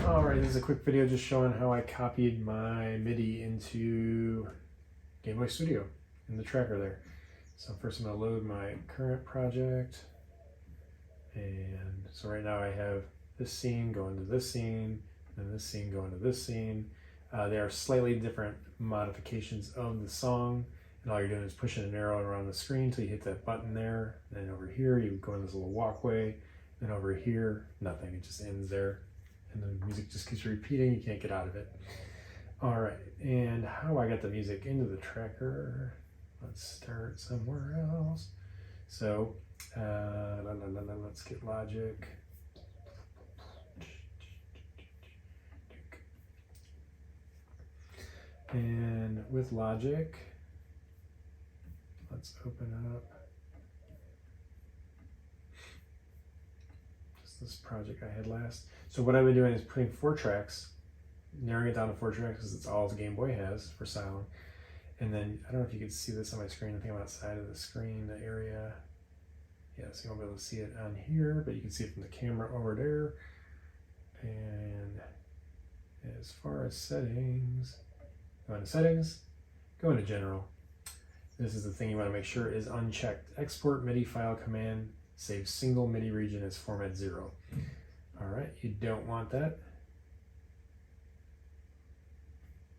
Alright, this is a quick video just showing how I copied my MIDI into Game Boy Studio in the tracker there. So first I'm going to load my current project, and so right now I have this scene going to this scene, and this scene going to this scene. They are slightly different modifications of the song, and all you're doing is pushing an arrow around the screen until you hit that button there. Then over here you go in this little walkway, then over here nothing, it just ends there. And the music just keeps repeating, you can't get out of it. All right, and how I got the music into the tracker, let's start somewhere else. So, let's get Logic. And with Logic, let's open up this project I had last. So what I've been doing is putting 4 tracks, narrowing it down to 4 tracks because it's all the Game Boy has for sound. And then, I don't know if you can see this on my screen, I think I'm outside of the screen, the area. Yeah, so you won't be able to see it on here, but you can see it from the camera over there. And as far as settings, go into settings, go into general. This is the thing you want to make sure is unchecked. Export MIDI file command. Save single MIDI region as format 0. All right, you don't want that.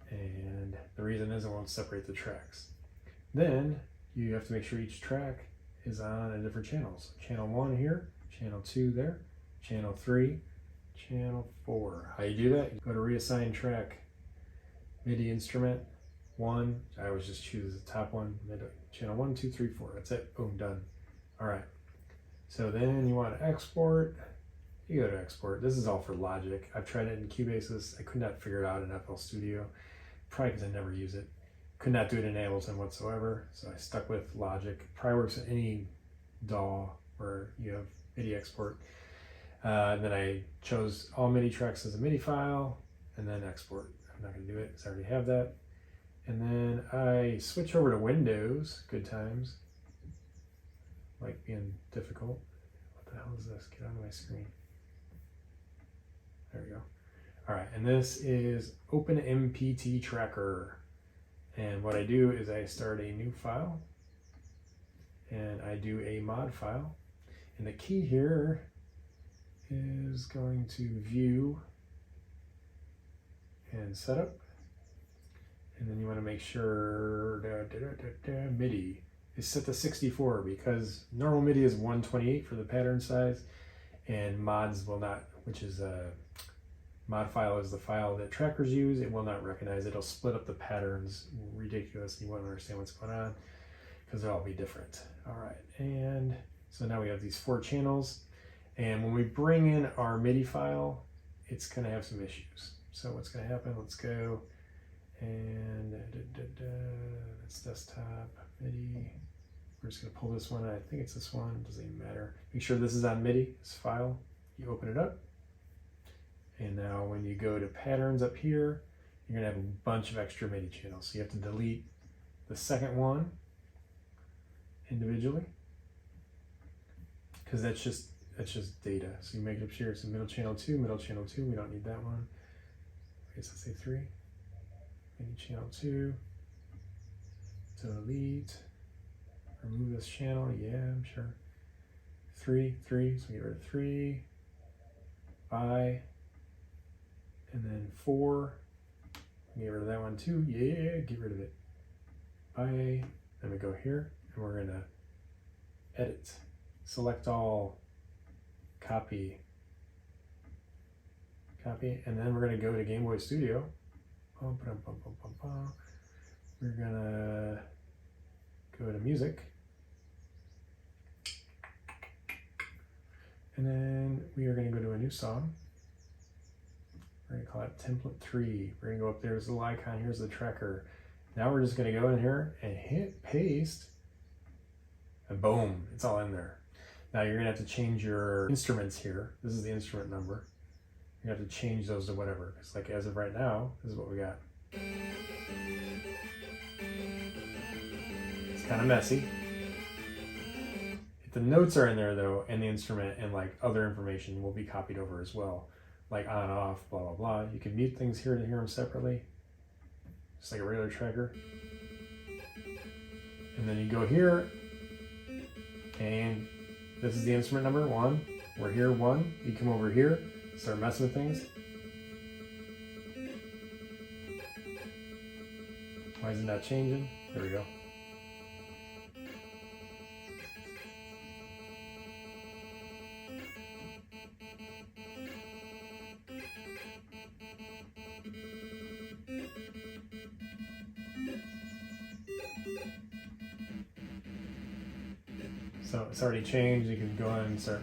And the reason is it won't separate the tracks. Then you have to make sure each track is on a different channel. So channel 1 here, channel 2 there, channel 3, channel 4. How you do that? You go to reassign track, MIDI instrument 1. I always just choose the top one, channel 1, 2, 3, 4. That's it. Boom, done. All right. So then you want to export, you go to export. This is all for Logic. I've tried it in Cubasis. I could not figure it out in FL Studio, probably because I never use it. Could not do it in Ableton whatsoever, so I stuck with Logic. Probably works in any DAW where you have MIDI export. And then I chose all MIDI tracks as a MIDI file, and then export. I'm not going to do it because I already have that. And then I switch over to Windows, good times. Like being difficult. What the hell is this? Get out of my screen. There we go. All right, and this is openmpt tracker. And what I do is I start a new file, and I do a mod file. And the key here is going to view and setup. And then you want to make sure MIDI is set to 64 because normal MIDI is 128 for the pattern size, and mods will not, which is a mod file is the file that trackers use. It will not recognize it. It'll split up the patterns ridiculous. You won't understand what's going on because they'll all be different. All right, and so now we have these 4 channels, and when we bring in our MIDI file, it's going to have some issues. So what's going to happen? Let's go and that's desktop MIDI. We're just going to pull this one. I think it's this one. It doesn't even matter. Make sure this is on MIDI, this file. You open it up. And now when you go to patterns up here, you're going to have a bunch of extra MIDI channels. So you have to delete the second one individually because that's just data. So you make it sure it's a middle channel 2. We don't need that one. I guess I'll say 3. MIDI channel 2. Delete. Remove this channel, yeah, I'm sure. 3, so get rid of 3, by, and then 4, get rid of that one too, yeah, get rid of it. By, then we go here, and we're gonna edit, select all, copy, and then we're gonna go to Game Boy Studio. We're gonna go to music, and then we are going to go to a new song. We're going to call it template 3. We're going to go up there, there's a little icon, here's the tracker. Now we're just going to go in here and hit paste, and boom, it's all in there. Now you're going to have to change your instruments here. This is the instrument number. You have to change those to whatever. It's like as of right now, this is what we got. Kind of messy. If the notes are in there though, and the instrument and like other information will be copied over as well. like on, off, blah, blah, blah. You can mute things here to hear them separately, just like a regular tracker. And then you go here, and this is the instrument number 1. We're here 1. You come over here, start messing with things. Why is it not changing? There we go. So it's already changed. You can go ahead and start.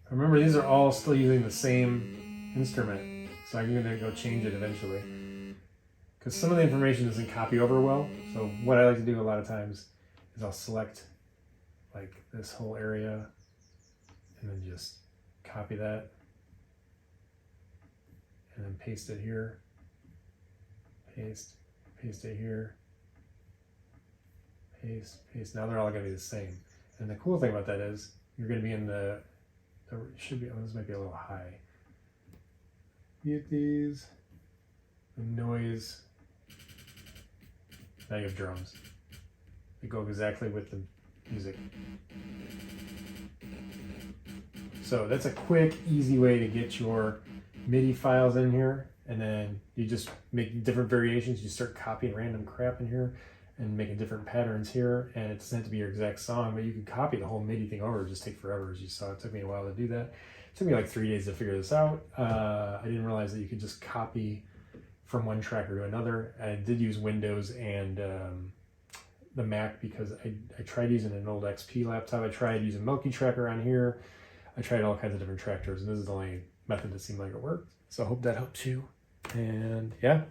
Remember, these are all still using the same instrument, so I'm going to go change it eventually. Because some of the information doesn't copy over well. So what I like to do a lot of times is I'll select like this whole area and then just copy that and then paste it here. Paste it here. Paste. Now they're all going to be the same. And the cool thing about that is you're going to be in the should be, oh, this might be a little high. Mute these. The noise. Now you have drums. They go exactly with the music. So that's a quick, easy way to get your MIDI files in here. And then you just make different variations. You start copying random crap in here and making different patterns here. And it doesn't have to be your exact song, but you can copy the whole MIDI thing over. It just take forever, as you saw. It took me a while to do that. It took me like 3 days to figure this out. I didn't realize that you could just copy from one tracker to another. I did use Windows and the Mac because I tried using an old XP laptop. I tried using Milky Tracker on here. I tried all kinds of different trackers, and this is the only method that seemed like it worked. So I hope that helps you. And yeah.